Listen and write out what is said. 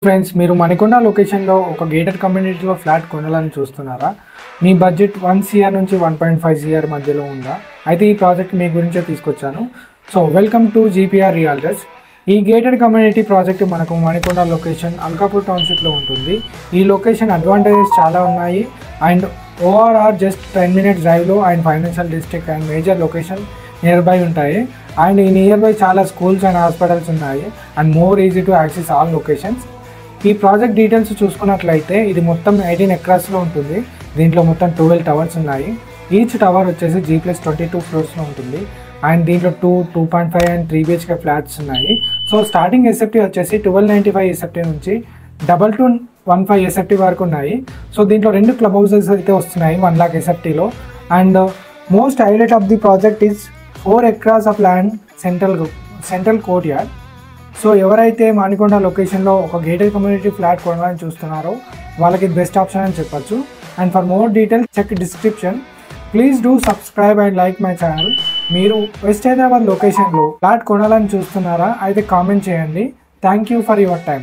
Friends, మీరు మణికొండ లొకేషన్లో ఒక గేటెడ్ కమ్యూనిటీలో ఫ్లాట్ కొనాలని చూస్తున్నారా? మీ బడ్జెట్ 1 CR నుంచి 1.5 CR మధ్యలో ఉందా? అయితే ఈ ప్రాజెక్ట్ మీ గురించే తీసుకొచ్చాను. So welcome to GPR realtors. ఈ గేటెడ్ కమ్యూనిటీ ప్రాజెక్ట్ మనకు మణికొండ లొకేషన్ అల్కాపూర్ టౌన్షిప్లో ఉంటుంది. ఈ లొకేషన్ అడ్వాంటేజెస్ చాలా ఉన్నాయి అండ్ ORR జస్ట్ 10 minutes డ్రైవ్లో and financial district and major location near by ఉంటాయి. అండ్ ఈ నియర్ బై చాలా స్కూల్స్ అండ్ హాస్పిటల్స్ ఉన్నాయి and more easy to access all locations. ఈ ప్రాజెక్ట్ డీటెయిల్స్ చూసుకున్నట్లయితే ఇది మొత్తం 18 acresలో ఉంటుంది. దీంట్లో మొత్తం 12 towers ఉన్నాయి. ఈచ్ టవర్ వచ్చేసి G+22 floors ఉంటుంది అండ్ దీంట్లో 2.5 and 3 BHK ఫ్లాట్స్ ఉన్నాయి. సో స్టార్టింగ్ SFT వచ్చేసి 1295 SFT నుంచి 2215 SFT వరకు ఉన్నాయి. సో దీంట్లో 2 క్లబ్ హౌసెస్ అయితే వస్తున్నాయి 1 lakh SFTలో. And most highlight of the project is 4 acres of land central courtyard. So ఎవరైతే మణికొండ లొకేషన్లో ఒక గేటెడ్ కమ్యూనిటీ ఫ్లాట్ కొనాలని చూస్తున్నారో వాళ్ళకి బెస్ట్ ఆప్షన్ అని చెప్పచ్చు. And for more details check description. Please do subscribe and like my channel. మీరు west Hyderabad లొకేషన్లో ఫ్లాట్ కొనాలని చూస్తున్నారా? అయితే కామెంట్ చేయండి. Thank you for your time.